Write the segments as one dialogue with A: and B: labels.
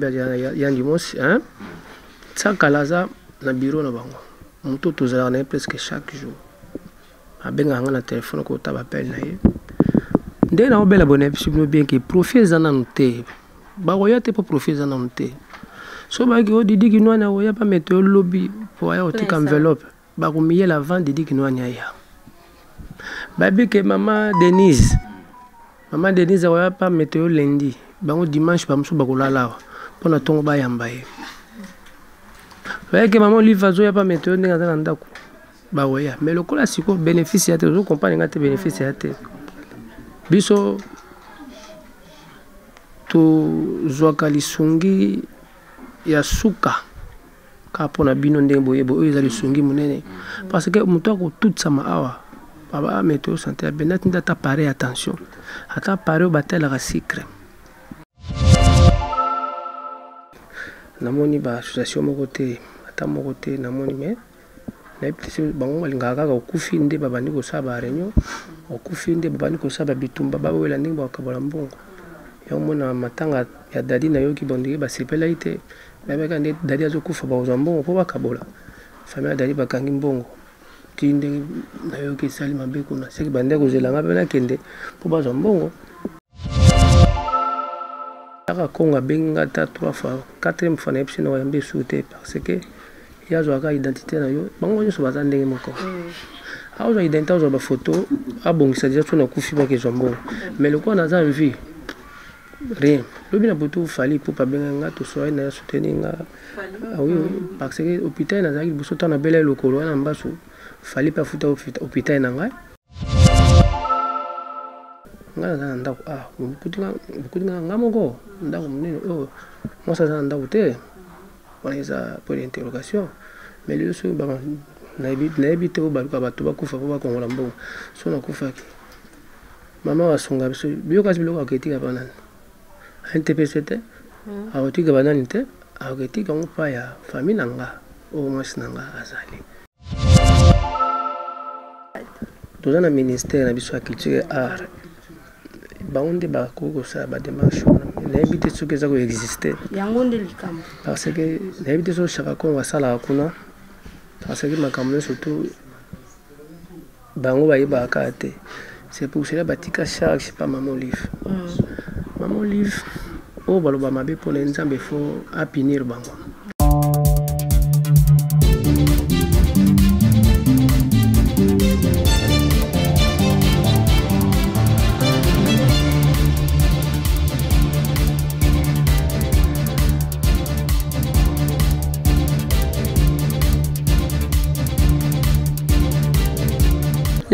A: Yandimos, hein? Ça, Kalaza, na bureau, na bango. Mon tout aux presque chaque jour. A benga hanga na téléphone ko ta appel na ye. Dès na obela bonne possible bien que profil za na nté. Ba roya te pas profil za na nté. So ba ki o didi ki no na roya pas mettre lobby pour ya o tika enveloppe. Ba ko miye la vente didi ki no nya ya. Ba bi que maman Denise roya pas mettre lundi. Ba ko dimanche ba mso ba ko lala. Pona tongo ba yamba ye. Ba que maman lui va zo ya pas mettre ndinga za ndako. Bah ouais, mais le cola c'est quoi bénéfice à tes compagnies quand tu bénéfices à tes biso to zoakali sungi ya suka kapona bino ndembo yebo ezali sungi munene parce que muto ko toute sama awa baba météo santé benat ndata paré attention ata paré batel la sucre namoni ba association mo côté ata mo côté namoni mais bango balingaka okufi nde babandi kosaba réunion okufi nde babandi kosaba bitumba babwela ndenge bakabola mbongo ya mona matanga ya dadi na yoki bondike basepela ite babeka nde dadi azokufa bazwa mbongo po bakabola famille dadi bakangi mbongo ti ndenge na yoki sali mabe kuna seki bande kozelanga pe na kende po bazwa mbongo aka konga benga ta 3 fois 4e fois na epsi na yambe soute parce que il y a une identité na yo bango nyoso baza ndenge moko azo identité azo ba photo abongisa déjà tuna kufi ba ke zombo mais le quoi naza envie rien le bien boto fali pour pas benga nga to so na soutenir nga oui parce que hôpital naza ki boso tana bele lokolo na mbaso fali pas futa hôpital na nga nga na ndako bukutinga nga moko ndako munene oh moi ça za ndako te on les a pour l'interrogation mais les autres bah n'habite au bal quoi tu vas couper pour qu'on la mbongo so na kufa maman wa songa biso bio kasi bilo ka ketika banane NTPCT a otika banane te a ketika on pa ya famille nanga au moins nanga azali dans un ministère na biso culture et art baonde ba ko sa ba démarche n'habite ce que ça ko exister yangonde likam parce que n'habite so chaka ko wa sala kuna parce que makambo surtout bango ba yeba kate c'est pour cela batika charge pas maman livre o baloba mabe pour les nzambe faut apinir bango.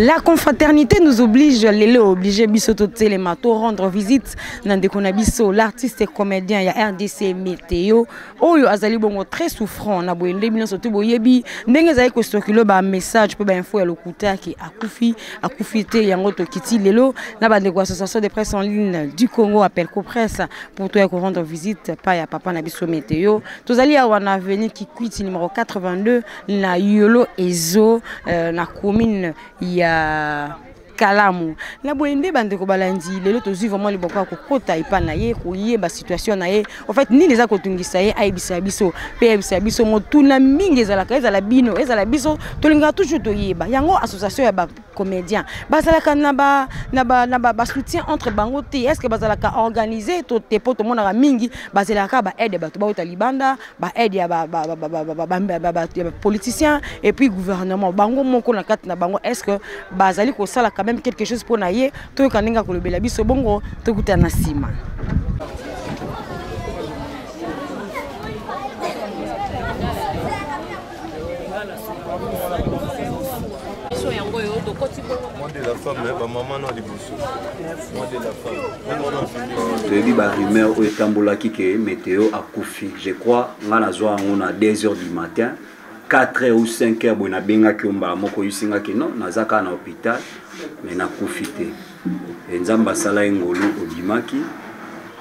B: La confraternité nous oblige, les obligés bisoto télémato rendre visite Nandekonabiso, l'artiste et comédien ya RDC Météo, oyo azali bongo très souffrant na boyende bino soto boyebi ndenge zali ko circuler ba message pe ba info ya lokuta ki akufi te yango to kiti lelo na ba ndeko association de presse en ligne du Congo appelle Copresse pour toi ko rendre visite pa ya papa na biso Météo. Tozali ya wana avenue qui quitte numéro 82 na Yolo Ezo na commune ya Kalamu na boyende bande ko balandi lelo to suivre vraiment le boko ko kota ipa na ye ko yeba situation na ye en fait ni les akotungisa ye aibisa biso pe aibisa biso motuna mingi ezalaka ezala bino ezala biso to linga toujours to yeba yango association ya ba comédien bazalaka na ba soutien entre bango te est-ce que bazalaka organiser to te poto mona mingi bazalaka ba aide ba to ba talibanda ba aide ya ba politiciens et puis gouvernement bango moko na kati na bango est-ce que bazali ko sala même quelque chose pour naïe to kaninga ko lobela biso bongo to kutana sima
C: moi de la femme maman non liboso moi de la femme
D: de ba rumeur au tambolaki ke Météo a kufi je crois ngana zo on a 2h du matin 4h ou 5h bona benga ki omba moko yusinga ke non nazaka na hôpital mais na kufite nzamba sala ngolu obimaki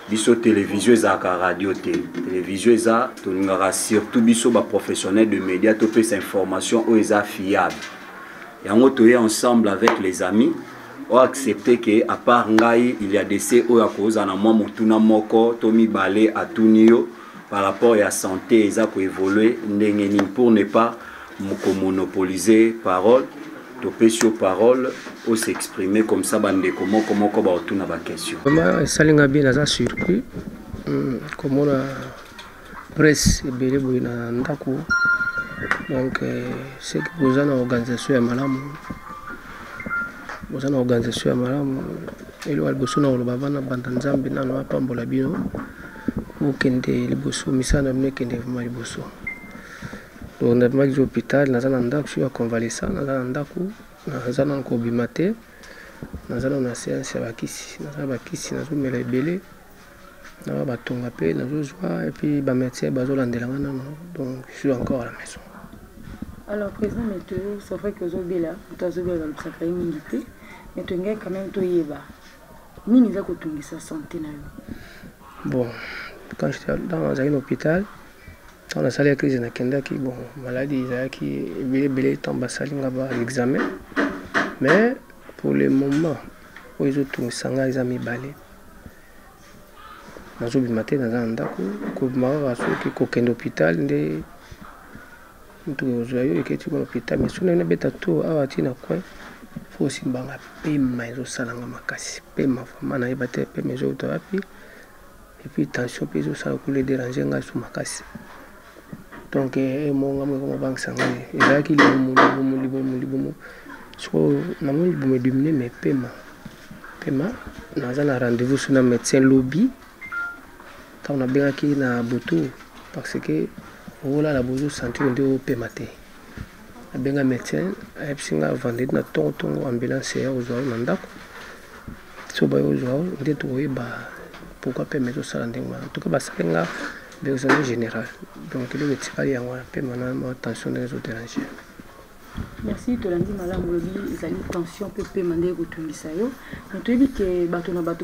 D: biso télévision ezaka radio télévision eza toningaka surtout biso ba professionnels de médias to pesa information o eza fiable yango toye ensemble avec les amis o accepter que à part ngai il y a des CO ya koza na moi mutuna moko to mibale atunio par rapport à la santé, ça peut évoluer pour ne pas monopoliser parole, topé sur parole, ou s'exprimer comme ça, comment on a la question.
A: Ça a bien surpris. Comme on a presse et belé boina ndako. Donc c'est que vous avez une organisation à Malam. Vous avez une organisation à Malam. Et le Albosona ou le Bavana Bantanzambi n'a pas Mbolabino. Ou Kende le Bosso, Missana Mekende Malibosso. Donc on a mis l'hôpital, nous avons un suis à convalescent, nous avons un daku, nous avons un cobimate, nous avons une séance à Bakissi, nous avons Bakissi, nous avons les belés, nous avons un peu, nous avons joie, et puis les médecins, ils ont donc je suis encore à la maison.
B: Alors, président Météo, c'est vrai que vous avez là, vous avez le sacré milité, mais tu as quand même tout yéba. Ni nous avons tout sa santé.
A: Bon, quand j'étais dans un hôpital, dans la salle de crise, bon, maladie, qui est tombée à l'examen. Mais pour le moment, où ils ont tout sang, ils ont mis balai. Dans le matin, dans un daku, comme ma qui est un hôpital, mais si on a un tout à il faut aussi paiement, ils ont salanga makasi, paiement, vraiment, ils ont paiement, et puis tension, ils ont salanga pour les déranger, ils ont makasi. Donc, mon ami comme banque sanguine, il y a qui mais paiement. Nous avons un rendez-vous sur un médecin lobby. On a bien qui na boto parce que voilà la bozo santé on doit paiement. A bien un médecin, a bien vendre na ton ambulance aux gens mandako. So ba aux gens, on doit pourquoi permettre ça en tout cas ça là besoin général. Donc le médecin il y a un peu maintenant attention des autres dérangés.
B: Merci to landi madame Lobi ezali tension pe mandé ko tungisa yo. Mais to ebite bato na ba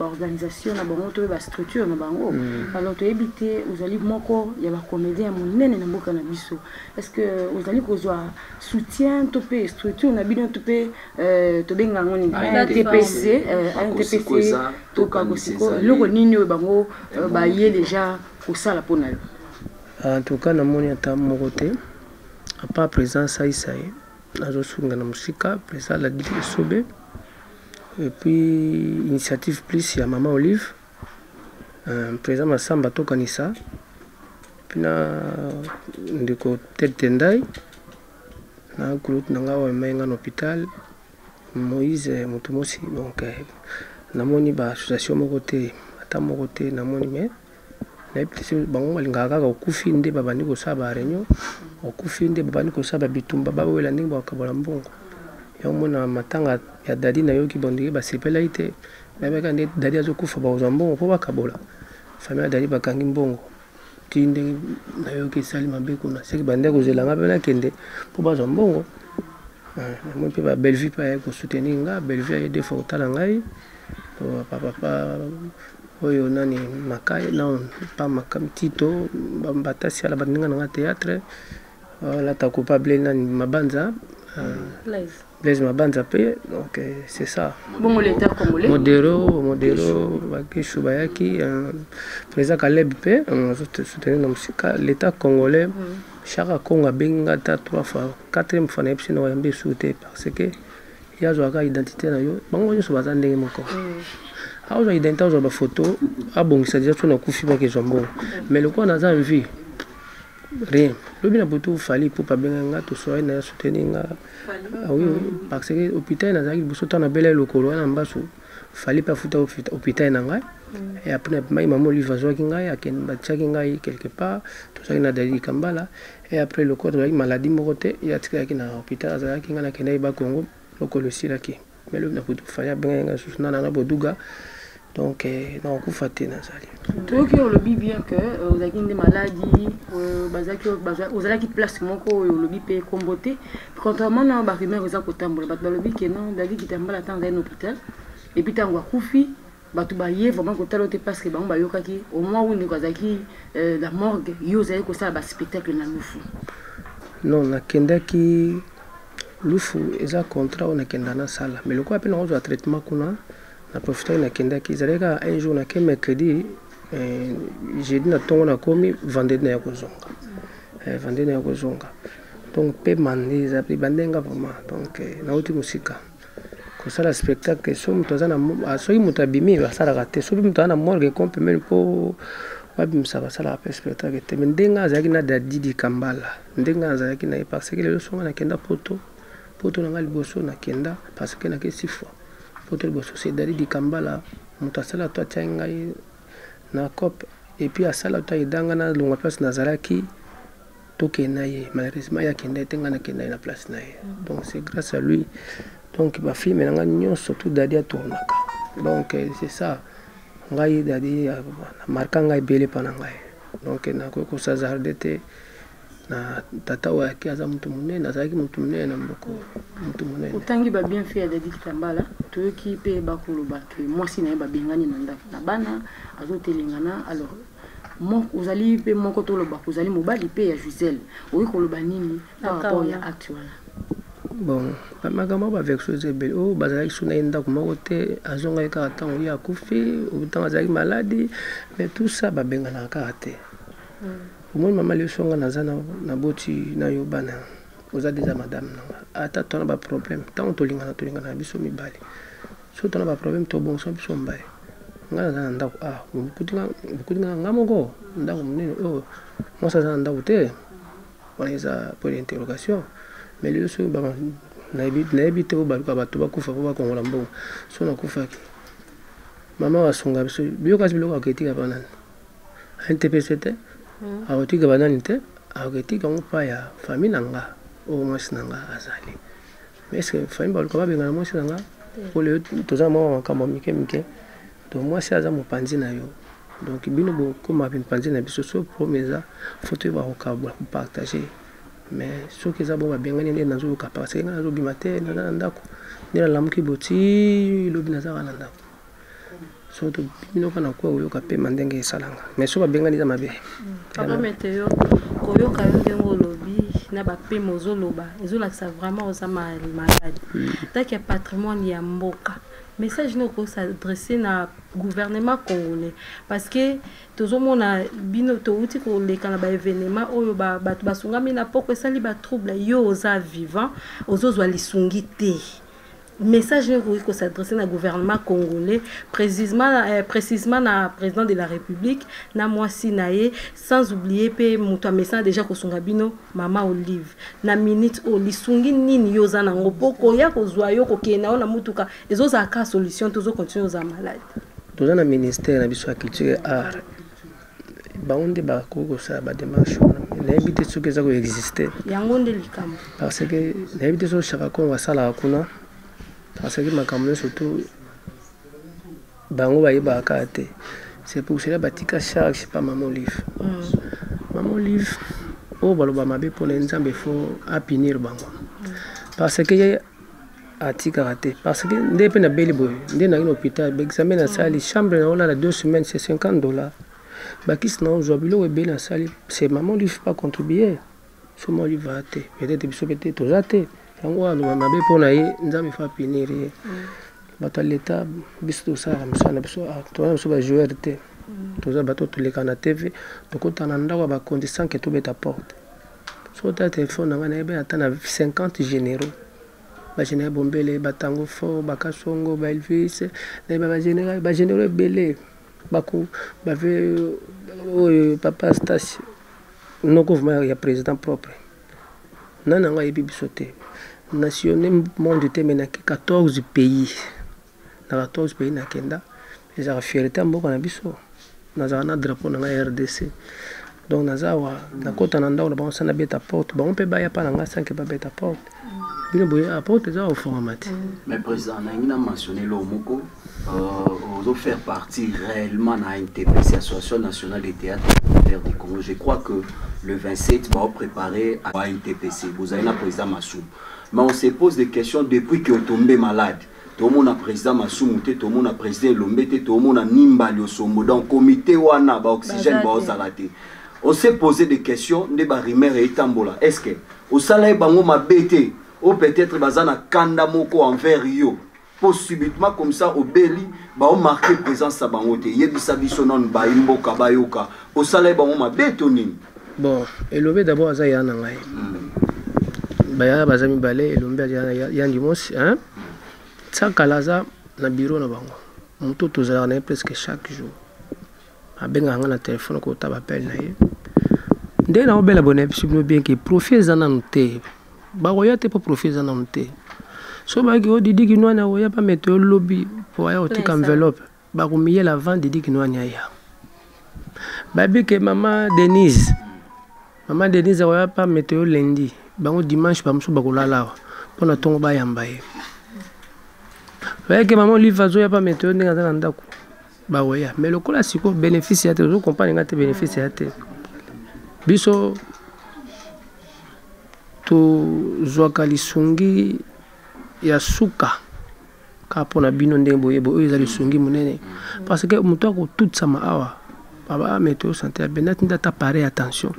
B: organisation na bango to ba structure na bango. Alors to ebite ozali moko ya ba comédien monene na mboka na biso. Est-ce que ozali kozwa soutien to pe structure na bino to pe to benga ngoni TPC to Kagosiko loko nini o bango ba yé déjà ko sala pona yo.
A: En tout cas na moni ata moko te. À part présence Aïsaï, Nazosunga na Musika, présent la Dili Sobe, et puis initiative plus il y a Maman Olive, présent Massamba Tokanissa, puis na ndeko Ted Tendai, na groupe nanga wa menga na hôpital, Moïse Mutumosi, donc na moni ba association moko te, ata moko te na moni mais na plus bango balingaka okufi nde babandi kosaba réunion okufi nde babandi kosaba bitumba bawela ndenge bakabola mbongo ya mona matanga ya dadi na yoki bondike basepela ite babeka nde dadi azokufa bazwa mbongo po bakabola famille ya dadi bakangi mbongo ti ndenge na yoki esali mabe kuna seki bande kozelanga mpe nakende po bazwa mbongo moi mpe ba Bellevue mpe aye kosoutenir nga Bellevue aye de fois kotala ngai papa oyo nani makai non pas makam tito batasi ala bandinga na théâtre la ta coupable nani mabanza Blaise mabanza pe donc c'est ça
B: bon l'état congolais
A: modero bakishu bayaki président Caleb pe on soutenir na musika l'état congolais chaque Congo benga ta 3 fois 4e fois na epsi na yambe souté parce que ya zo ka identité na yo bango nyo so bazandenge moko a aujourd'hui identité aux ba photo a bon ça déjà tout na kufi ba ke jombo mais le quoi na za envie rien le bien boto fali pour pas benga to so na soutenir nga oui parce que hôpital na za ki boso ta na bela lokolo na mbaso fali pas futa hôpital na nga et après mai maman lui va zo ki nga ya ken ba tchaki nga quelque part to ça na dali kambala et après le corps de la maladie morote ya tika ki na hôpital za ki nga na kena ba Congo lokolo silaki mais le na boto fali benga susuna na boduga. Donc, on a fait des
B: donc, on le dit bien que vous avez des maladies, vous avez qui place mon corps, le dit peut comboter. Contrairement à la rumeur, vous avez le dit que non, David qui est malade dans un hôpital. Et puis, tu as un koufi, tu as vraiment que parce que au moins où nous avons la morgue, vous avez un spectacle dans le fou.
A: Non, on a qui lufu est un contrat, on a dans la salle. Mais le quoi, on a un traitement qu'on a. Na profiter na kenda ki zaleka un jour na ke mercredi j'ai dit na tongo na komi vendredi na ya kozonga vendredi na ya kozonga donc pe mandi za pe bandenga vraiment donc na uti musika kosala spectacle so muto za na so muto abimi basala kate so muto na morgue kompe même po babimisa basala pe spectacle te ndenga azaki na Dadi Kambala ndenga azaki na parce que le songa na kenda poto na ngali boso na kenda parce que na ke 6 fois poto le boso c'est Dadi Kambala muto asala to tchenga na cop et puis asala to idanga na longa place nazaraki to kenaye malheureusement ya kenda tenga na kenda na place naye donc c'est grâce à lui donc ma fille maintenant nous surtout Dadi a tourné donc c'est ça ngai Dadi marquant ngai belé pana ngai donc na ko sa zardete na tata wa kiaza mtu munene na zaki mtu munene na mboko mtu munene
B: utangi ba bien fait Dadi Kambala to ki pe ba kuluba ke moi si na ba bengani na ndako na bana azotelengana alors mon uzali pe moko to loba uzali mobali pe ya Giselle oyi koloba nini par rapport ya actuel.
A: Bon, makambo ba avec chose belle oh bazali suna enda ko mokote azonga ka tango ya kufi utanga azali maladie mais tout ça ba benga na kate moi maman le songa nazana na boti na yo bana oza déjà madame na ata tona ba problème tant to linga na biso mibali so tona ba problème to bon so biso mbaye ngana na ndako kutinga ngamoko ndako munene oh moi ça ndako te on les a pour l'interrogation mais le so ba na ebite o baluka bato bakufa ko bakongola mbongo so na kufaki mama wasunga biso biyoka biloko aketika banani NTPCT akotika banani te aketika ngopa ya famille nanga o mwasi nanga azali mais est-ce que famille baluka babengana mwasi nanga pour le toza mwa makambo mike to mwasi aza mopanzi na yo donc bino bokoma mopanzi na biso so promesa photo bakokabula partager mais ce qui est bon bien gagner dans le cas parce que dans le bimaté dans ndako ni la lamuki boti lobi nazaka na ndako so to bino kana kwa uyo ka pe mandenge salanga mais so ba bien gagner za mabe
B: papa meteo koyo ka ndengo lobi na ba pe mozo loba ezola ça vraiment aux malade tant qu'il y a patrimoine ya mboka message nous ko s'adresser na gouvernement congolais parce que tozomona bino to uti ko leka na ba événement oyo ba bato basungami na poko esali ba trouble yo oza vivant ozozwa lisungi te message nous ko s'adresser na gouvernement congolais précisément na président de la République na mwasi naye sans oublier pe muto message déjà ko sunga bino mama Olive na minute o lisungi nini yo za na ngopoko ya ko zwa yo ko kena na mutuka ezoza ka solution tozo continuer za malade
A: toza na ministère na biso ya culture art baonde ba ko sa ba démarche na ebite ce que ça ko exister
B: yango nde likamo
A: parce que na ebite so chaka ko wasala kuna parce que makambo surtout bango bayiba kate c'est pour cela batika charge pas maman Olive o baloba mabe pour nzambe faut apinir bango parce que atika kate parce que ndé pe na beli boy ndé na hôpital examen na salle chambre na ola la 2 semaines c'est $50 bakis na ozobilo we beli na salle c'est maman Olive pas contribuer so maman Olive va te peut-être biso peut-être tozate yango aloba mabe mpona ye nzambe fa pinir ye bato ya leta biso tosala mosala biso tozala biso bajoueur te toza bato toleka na tv tokota na ndako ya bakondi sans ke tobeta porte so ta telefone nanga nayebi ata na 50 généraux bagénéral bombele batango fort bakasongo baelvis nayebi bagénéraux ebele bako bave oyo papa station noko vraimen ya président propre nani yango ayebi biso te nationné monde te mena 14 pays na 14 pays na kenda ezaka fierté mboka na biso nazaka na drapeau na ngai RDC donc nazawa nakota na ndako na bango sana beta porte bango mpe baya pa na ngai sanke babeta porte bino boye aporte eza oforma te
D: mais président nangi na mentionné lo moko ozo faire partie réellement na NTPC Association nationale des théâtres populaires du Congo. Je crois que le 27 va préparer à NTPC vous avez na président Massou. Mais on se pose des questions depuis que tombé malade. Tout le monde a président Massou, tout le monde a président Lombete, tout le monde a Nimbali Osombo, dans le comité wana ba oxygène ba ozalate. On s'est posé des questions de ba rimer et tambola. Est-ce que au salaire bango ma bête ou peut-être bazana kanda moko envers yo subitement comme ça au beli ba on marquer présence à bangote yebisa biso non ba imboka ba yoka au salaire ba on ma bétonine.
A: Bon, elobé d'abord ça ya na ngai. Baya bazami balé elombe ya ndimos hein. Ça kalaza na bureau na bango. Muto tozala na presque chaque jour. Abenga nga na téléphone ko ta appel na ye. Ndé na obela bonne possible bien que profit za na noté. Ba roya te pas profit za na noté. So ba ki o didi ki noa na roya pas mettre lobby pour ya otika enveloppe. Ba ko miye la vente didi ki noa nya ya. Ba bi que maman Denise roya pas mettre lundi. Bango dimanche ba musu ba ko lala. Pona tongo ba yamba ye. Ba que maman lui va zo ya pas mettre ndinga za ndako. Ba roya mais le kola siko bénéfice ya te zo comprendre ngate bénéfice ya te. Biso to zwaka lisungi ya suka kapona bino ndembo yebo oyo ezali lisungi munene parce que muto ko toute sama awa baba météo santé benat ndata pare attention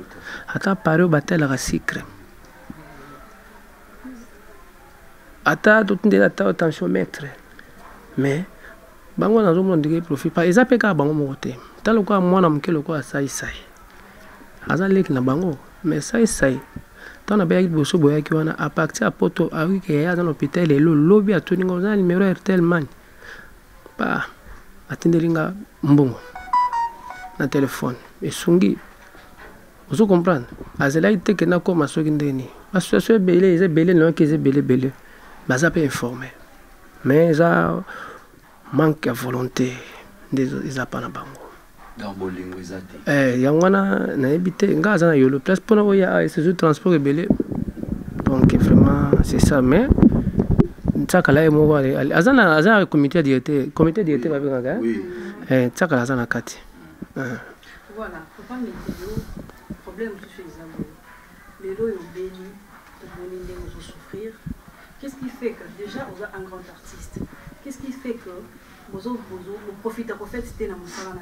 A: ata pare batela ka sucre ata to ndela ta attention maître mais bango nazo mo ndike profit pa ezape ka bango mo te talo kwa mwana mkelo kwa sai azalek na bango mais sai tant na bayaki boso boyaki wana à partir à poto awi ke ya dans l'hôpital et le lobby a tuni ngoza numéro RTL man ba atindelinga mbongo na téléphone et sungi vous comprendre azela ite ke na ko masoki ndeni association belé non ke belé baza pe informé mais ça manque de volonté des apana bango. Yangwana na ebité ngaza na yolo place pour na ya ces transport belé donc vraiment c'est ça mais tsakala mo wale azana comité directeur ba benga oui tsakala azana kati
B: voilà faut pas mettre le problème tout chez les amis les lois au béni de bonner de souffrir. Qu'est-ce qui fait que déjà on a un grand artiste, qu'est-ce qui fait que bozo profite en fait c'était na musala na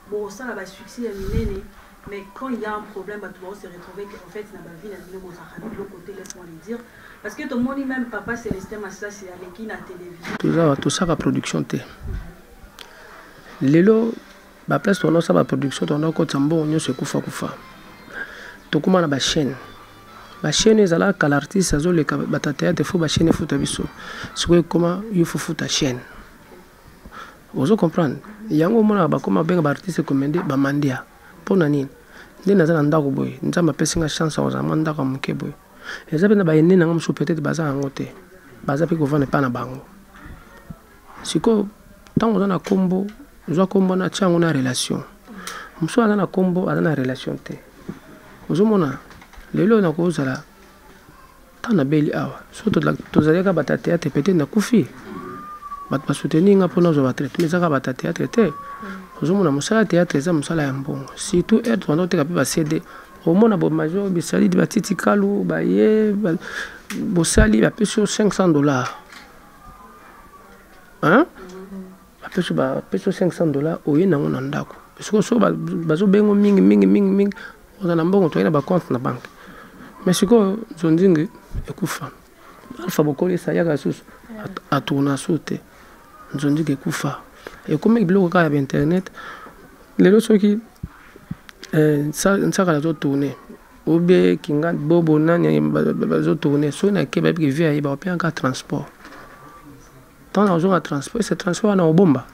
B: bon ça là succès à minene mais quand il y a un problème bah, tout le monde se retrouver qu'en fait na vie na bino boza de l'autre côté laisse-moi le dire parce que tout le monde même papa Célestin Massa c'est avec qui na télévision
A: tout ça la production té lelo ba place tono ça ba production tono ko tambo onyo se kufa to kuma na ba chaîne ezala ka l'artiste azole ka batata te fo ba chaîne futa biso siko comment il faut futa chaîne. Vous comprenez? Yango mona ba koma benga ba artiste commandé ba mandia. Pona nini? Ndena za ndako boy. Nzamba pesinga chance wa zamanda ka muke boy. Ezabe na ba yende na ngam peut-être baza ngote. Baza pe ko vana pa na bango. Siko tango za na kombo, zo kombo na chango na relation. Muso ana na kombo ana na relation te. Vous mona lelo na ko zala tana beli awa. Surtout to zaleka batata te peut-être na kufi. Bat pas soutenir nga pona zo batraite mais zaka bata théâtre te ozomona musala théâtre za musala ya mbongo surtout être on te ba CD au mona bo major bisali di batiti kalu ba ye bo sali ba peso $500 hein ba peso $500 o yena ngona ndako parce que so bazo bengo mingi on a mbongo to ina ba compte na banque mais siko zonzingi ekufa alfa bokoli sa yaga susu atuna soute nzondi ke kufa et comme blog ka ya internet lelo soki nsaka la zo tourner obe kinga bobo nani bazo tourner so na ke ba bi via ba pe en transport tant na zo transport ce transport na obomba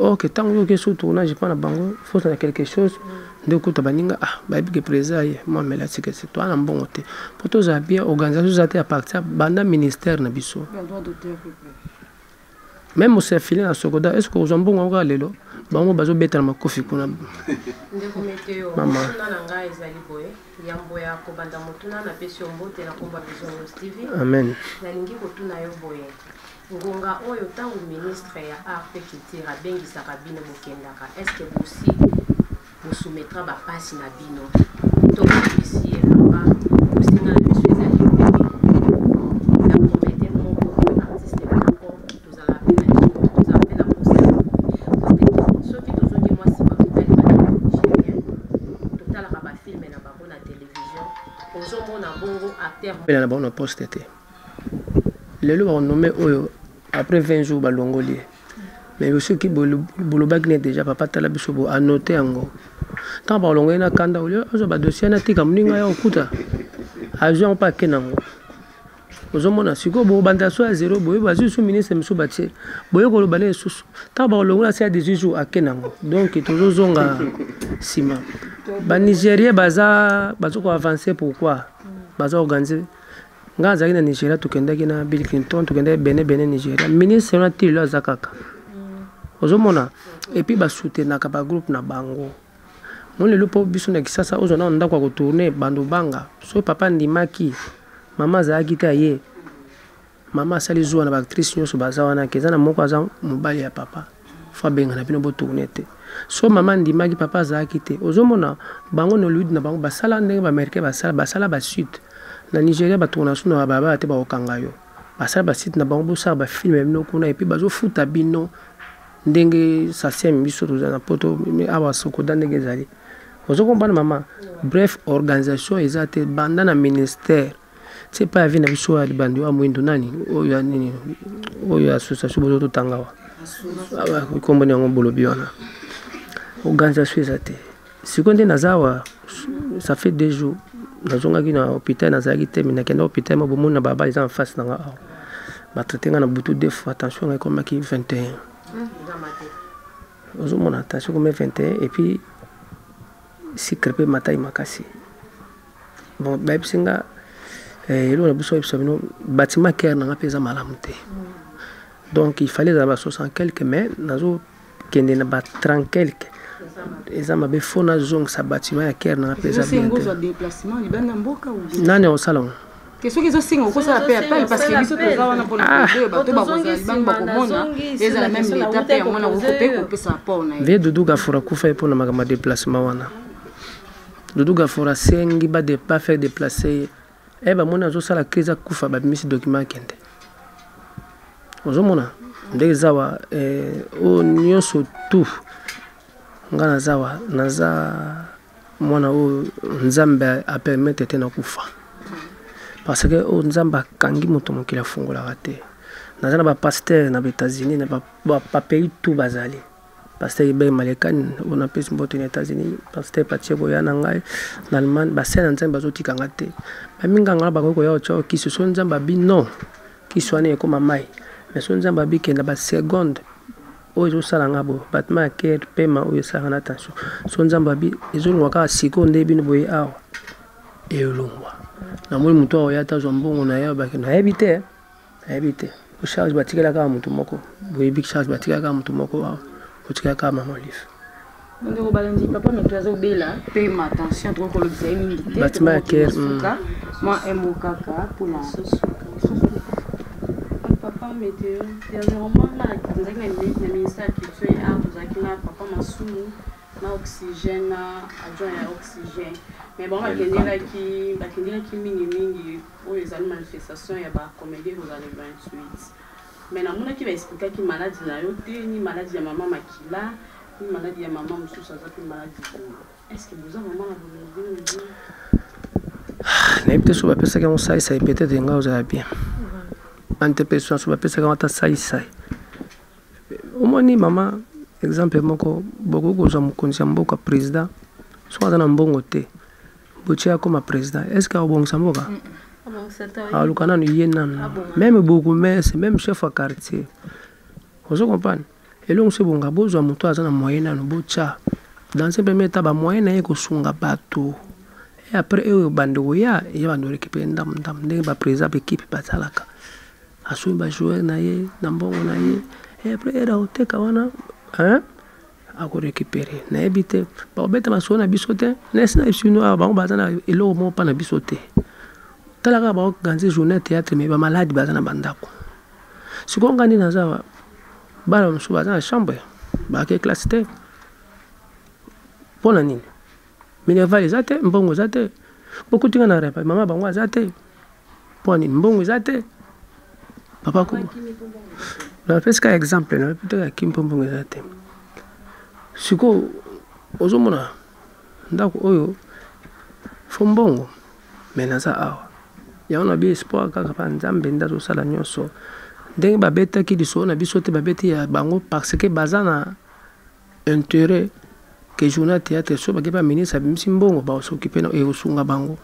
A: OK tant que so tournage pas na bango faut ça quelque chose de ko tabaninga ba bi ke présaille moi mais là c'est que c'est toi na mbongo te poto za bien organisation za te à partir banda ministère na biso même au filé na sokoda est-ce que aux mbongo nga lelo bango bazo betala makofi kuna
E: ndeko meteo mama na nga ezali boye yambo ya ko banda motuna na pesi ombote na komba besoin Stevie
A: amen
E: na lingi ko tuna yo boye ngonga oyo tangu ministre ya art et culture abengisaka bino bokendaka est-ce que aussi vous soumettra ba passe na bino to ici là aussi na besoin ezali la promettre mon artiste ko tozala pena procès soki tozongi moi si ba totali ba Nigérien totala ba film na ba na télévision ozomona bongo acteur
A: pena na bongo poste te lelo ba nommé oyo après 20 jours balongoli mais aussi qui bolobaki ne déjà papa tala biso bo annoter yango tant balongoli na kanda olio azo ba dossier na tika muninga ya okuta avion pa kenango ozomona siko bo banda so ya 0 boye bazu su ministre miso batie boye ko lobane susu tant balongoli na 18 jours akenango donc tozozonga sima ba Nigérien baza ko avancer pourquoi baza organiser nga zaki na Nigeria tukendaki na Bill Clinton tukendaki Benin Nigeria ministre na tilo azakaka ozomona et puis ba soutenaka ba groupe na bango mon lelo po biso na kisasa ozona ndako ko tourner bando banga so papa ndimaki mama zaki ta ye mama sali zuwa na ba actrice nyoso bazawana kezana moko aza mobali ya papa fa benga na bino bo tourner te so mama ndimaki papa zaki te ozomona bango no lude na bango basala ndenge ba américain basala ba sud na Nigeria ba tournation na baba te ba okanga yo basala ba site na bango bo sa ba film bino kuna et puis bazo futa bino ndenge sa sème biso na poto awa sokoda ndenge zali ozo comprendre mama bref organisation ezate banda na ministère c'est pas vie na biso ya bandi wa mwindo nani oyo nini oyo association bozo tangawa kombo ni ngombo lobiona organisation ezate sikonde nazawa ça fait 2 jours nazongaki na hôpital nazaki te mais nakenda hôpital mo bomona baba ils en face na nga ba traiter nga na butu 2 fois attention nga komaki 21 ozomona attention comme 21 et puis si crépé matai makasi bon ba singa elo na buso ebisabino bâtiment Caire na pesa malamu te donc il fallait avoir 60 quelques mais nazo kende na ba 30 quelques eza mabe fona zong sa bâtiment ya Caire na pesa bien
B: te déplacement libanda mboka ou
A: nani au salon
B: qu'est-ce que ça singa ko ça appel parce que biso toza wana pour le bato ba kozali libanda bakomona eza la même étape ya mwana ko pesa port na
A: ve dudu ga fura kufa pour na magama déplacement wana dudu ga fura sengi ba de pas faire déplacer ba mona zo sala crise kufa ba misi document kende ozomona ndenge zawa o nyonso tout ngana zawa naza mwana o nzambe a permettre te na kufa parce que o nzamba kangi moto mokila fungola rate naza na ba pasteur na États-Unis na ba pays tout bazali pasteur ibe malekani on a pesi mboto na États-Unis pasteur patie boyana ngai na Allemagne ba sena nzamba zotika ngate ba minga ngala ba ko ya ocho ki se so nzamba bi non ki soane ko mamai mais so nzamba bi kenda ba seconde oyo sala ngabo batma ke pema oyo sala na attention so nzamba bi ezolwa ka seconde bi no boye awa elongwa na mwe muto oyo atazo mbongo na ya ba ke na ebite o charge batikela ka mutu moko boye big charge batikela ka mutu moko awa o tikela ka mama life
B: ndeko balandi papa mais tu azo bela paye ma attention trop ko le bien militaire
A: batma ke
B: moi aime kaka pour la
E: papa météo dernièrement là dans le ministère de culture et art là papa masumu na oxygène na adjoint ya oxygène mais bon bakendela ki mingi oyo ezali manifestation ya ba comédie aux années 28 mais na mona ki ba expliquer ki maladie na yo te ni maladie ya maman makila ni maladie ya maman mususu aza pe maladie est-ce que vous avez maman na bonne
A: na ipte so bapesa ka mosai sai peut-être nga oza bien ante personne so bapesa ka ta sai omoni mama exemple moko boko ko za mukonzi mboka président so aza na mbongo te botia comme président est-ce que obongo samboka alukana ni yena même beaucoup mais même chef à quartier vous comprenez et donc c'est bon gabozo muto aza na moyen na botia dans ce premier état ba moyen na ko sunga bato et après eux bando ya bando récupérer ndam ndenge ba président équipe batalaka asu ba jouer na ye na mbongo na ye et après era oteka wana hein a ko récupérer na ebité ba obeta masona bisote na sina ibino ba bazana elo mo pa na bisote talaka ba ganze journée théâtre mais ba malade bazana bandako sikonga ni nazawa bala msu bazana chambre ba ke classe te pona nini minerval zate mbongo zate beaucoup tinga na repa mama bango zate poni mbongo zate papa ko la pesca exemple na peut-être kimpombo zate siko ozomona ndako oyo fombongo menaza awa yaona bi espoir kaka pa nzambe ndazo sala nyonso ndenge babetaki liso na biso te babeti ya bango parce que baza na intérêt que journal théâtre so bake ba ministre abimisi mbongo baosokipe na ekosunga bango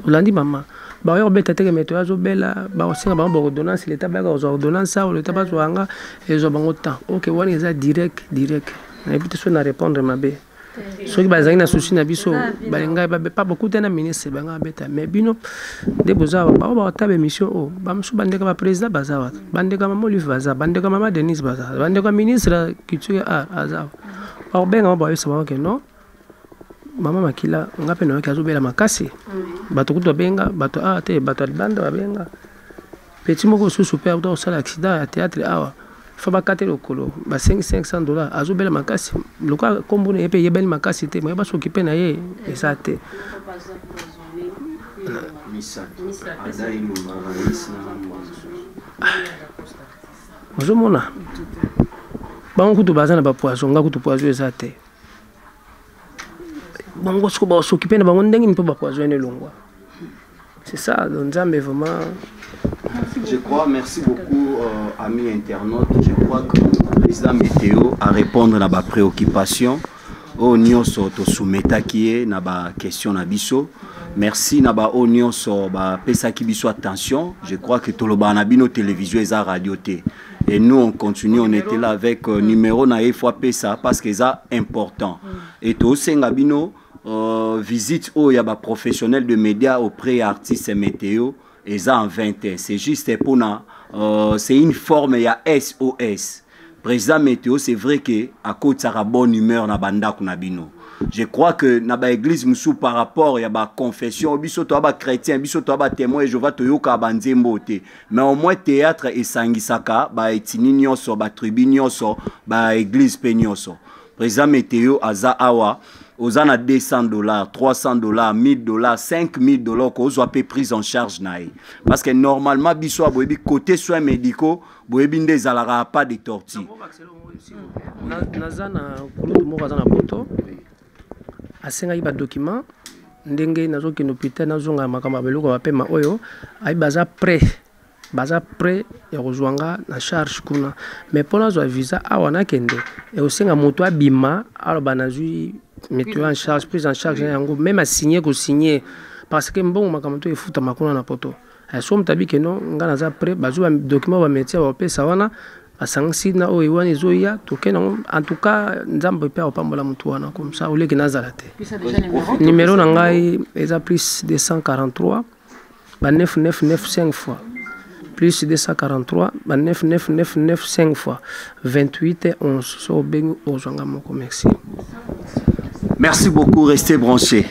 A: olandi mama baoya kobeta teke meto azobela baosenga bango baordonnance leta bayaka kozwa ordonnance awa leta bazwanga ezwa bango temps ok wana eza direct nayebi te so na répondre mabe soki bazalaki na susi na biso balingai pa bakute na ministre banga babeta mais bino nde boza bao baotaba émission o bamosusu bandeko baprésident baza wata bandeko mama olive baza bandeko mama denise baza bandeko ministre culture aza baobenga ngo baoyebisa bango ke non mama makila nga mpe nayoki azobela makasi bato kutu babenga bato awa te bato ya libanda babenga peti moko susu mpe akuta kosala accident ya théâtre awa fa bakate lokolo ba $500 azobela makasi lokola kombo na ye mpe yebeli makasi te moye basokipe na ye eza te ozomona bango kutu baza na bapoison nga kutu poison eza te bango soko basokipe na bango ndenge mpe bapoison elongwa c'est ça donc nzambe vraiment.
D: Je crois, merci beaucoup amis internautes, je crois que le président Météo a répondre à ma préoccupation au nyonso to soumeta qui est na ba question na biso. Merci na ba au nyonso ba pesa ki biso attention. Je crois que tout le bana bino télévision et radio té. Et nous on continue, on était là avec numéro na fois pesa parce que ça important. Et to senga bino visite au y a ba professionnel de médias auprès artistes et météo. Et ça en 20 ans. C'est juste pour nous. C'est une forme, il y a SOS. Président Météo, c'est vrai que à cause de sa bonne humeur, na banda kunabino. Je crois que na ba église musu par rapport ya ba confession, biso to ba chrétien, biso to ba témoin, je vais to yoka banzembo te. Mais au moins théâtre et sangisaka, ba etini nyonso, ba tribu nyonso, ba église pe nyonso. Président Météo aza awa. Aux ans à $200, $300, $1000, $5000 qu'on soit pris en charge naï. Parce que normalement, biso aboyebi côté soins médicaux, boyebi ndé alara pas de tortue.
A: Nazana kulutu moko azana poto. Asenga iba document ndenge nazoki hôpital nazonga makamba beloko bapema oyo ai baza prêt. Baza prêt et rejoindra la charge kuna. Mais pour la visa awana kende et aussi nga moto abima alors banazui mettre en charge prise en charge même à signer ko signer parce que bon makamoto e futa makuna na poto. So mtabi ke non nga naza prêt bazu document ba métier ba pesa wana asangsi na o iwani ezoya tokena en tout cas nzambo pe opambola mutu wana comme ça ole ke nazala te. Numéro na ngai eza plus 243 ba 9995 fois. Plus 243, 9995 fois 28 et 11. So bengu ozwanga moko merci.
D: Merci beaucoup, restez branchés.